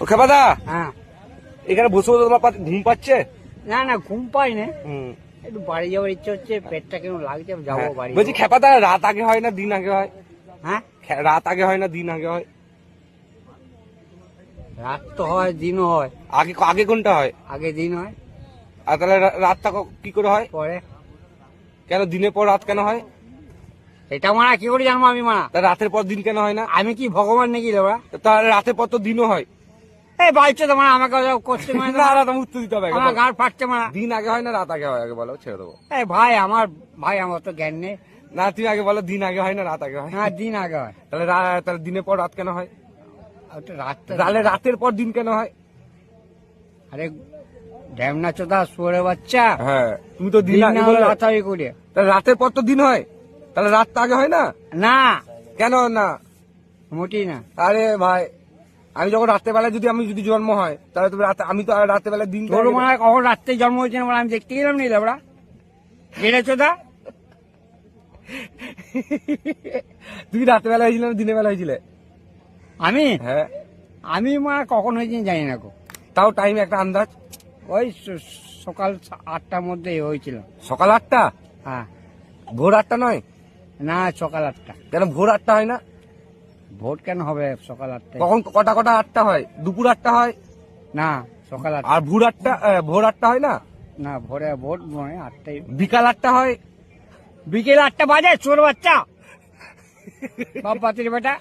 ও খেপাদা, হ্যাঁ। এখানে বসে বসে তোমার ঘুম পাচ্ছে? না না, ঘুম পাই না, হুম। একটু বাড়ি যাওয়ার ইচ্ছে হচ্ছে, পেটটা কেন লাগছে, যাবো হ্যাঁ। বাড়ি। বলছি খেপাদা, রাত আগে হয় না দিন আগে হয়? হ্যাঁ, রাত আগে হয় না দিন আগে হয়? রাত তো হয়, দিনও হয়। আগে আগে কোনটা হয়? আগে দিন হয়, আর তাহলে রাতটা কি করে হয়? পরে। কেন দিনের পর রাত কেন হয়? এটা মারা কি করে জানবো আমি মারা? তা রাতের পর দিন কেন হয় না? আমি কি ভগবান নাকি ওরা? তাহলে রাতের পর তো দিনও হয়। এই বাড়ছে তো মারা, আমাকে কোশ্চেন মানে না না, তোমার উত্তর দিতে হবে। আমার গাড় ফাটছে মারা। দিন আগে হয় না রাত আগে হয় আগে বলো, ছেড়ে দেবো। এই ভাই আমার তো জ্ঞান নেই। না তুমি আগে বলো, দিন আগে হয় না রাত আগে হয়? হ্যাঁ, দিন আগে হয়। তাহলে তাহলে দিনের পর রাত কেন হয়? রাত, তাহলে রাতের পর দিন কেন হয়? আরে ঢ্যামনা চোদা শুয়ারে বাচ্চা, হ্যাঁ, তুমি তো দিন দিন আগে না বললে। হলে রাত আগে করে। তাহলে রাতের পর তো দিন হয়, তাহলে রাত তো আগে হয় না? না, কেন না? মোটেই না। আরে ভাই, আমি যখন রাত্রেবেলায় আমি যদি জন্ম হয়, তাহলে তুমি আমি তো রাত্রেবেলায় দিন তোর মারা কখন রাত্রে জন্ম হয়েছে না, আমি দেখতে গেলাম নি লেবড়া গেড়ে চোদা। তুমি রাত্রেবেলা হয়েছিলে না দিনের বেলা হয়েছিলে? আমি হ্যাঁ। আমি মা কখন হয়েছি জানি না গো। তাও টাইম একটা আন্দাজ। ওই সকাল 8টার মধ্যে হয়েছিল। সকাল 8টা? হ্যাঁ। ভোর 8টা নয়? না, সকাল 8টা। কেন ভোর 8টা হয় না? ভোট কেন হবে সকাল 8টায়? কখন কটা 8টা হয়? দুপুর 8টা হয়? না, সকাল 8টা। আর ভোর 8টা হয় না? না, ভোরে ভোট নয়, 8টায়। বিকাল 8টা হয়? বিকেল 8টা বাজে, চোর বাচ্চা বাপ বাতির বেটা।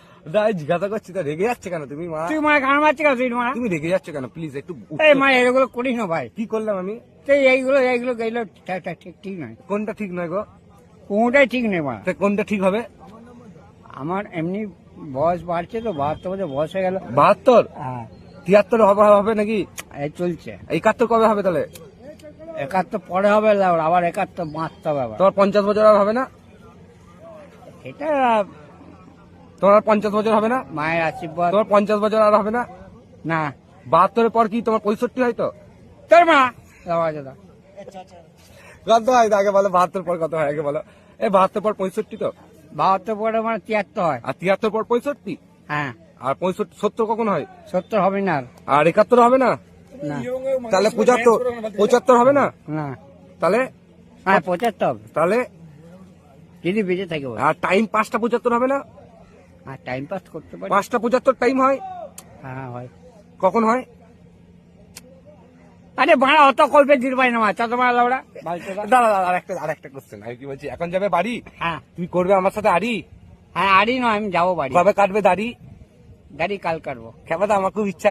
জিজ্ঞাসা করছি তো, রেগে যাচ্ছে কেন তুমি মা? তুই মারা গান মারছি কেন? তুই মারা, তুমি রেগে যাচ্ছ কেন? প্লিজ একটু এই মা এগুলো করিস না ভাই। কি করলাম আমি? তুই এইগুলো ঠিক নয়। কোনটা ঠিক নয় গো? কোনটাই ঠিক নেই মা। তা কোনটা ঠিক হবে? আমার এমনি বয়স বাড়ছে তো, 72 বছর বয়স হয়ে গেল। 72? হ্যাঁ, 73 হবে নাকি? এই চলছে। 71 কবে হবে তাহলে? 71 পরে হবে, আবার 71 বাঁচতে হবে আবার। তোমার 50 বছর আর হবে না? এটা তোমার আর 50 বছর হবে না? মায়ের আশীর্বাদ। তোমার 50 বছর আর হবে না? না, 72 পর কি তোমার 65 হয় তো? তোর মা দাদা দাদা কত হয় আগে বলো? 72 পর কত হয় আগে বলো? 72 পর 65 তো? 72 পরে মানে 73 হয়। আর 73 পর 65? হ্যাঁ, আর 70 কখন হয়? 70 হবে না। আর 71 হবে না? না তাহলে 75 হবে না? না, তাহলে হ্যাঁ 75 হবে তাহলে যদি বেঁচে থাকে। আর টাইম 5টা 75 হবে না? আর টাইম পাস করতে পারি। 5টা 75 টাইম হয়? হ্যাঁ হয়। কখন হয়? আরে বাড়া অত কল্পে দিতে পারি না মা, চল তোমার লাউড়া। দাঁড়া আরেকটা কোশ্চেন আমি কি বলছি, এখন যাবে বাড়ি? হ্যাঁ তুমি করবে আমার সাথে আড়ি? হ্যাঁ, আড়ি নয়, আমি যাবো বাড়ি। কবে কাটবে দাড়ি? গাড়ি কাল কাটবো। খেপাদা, আমার খুব ইচ্ছা।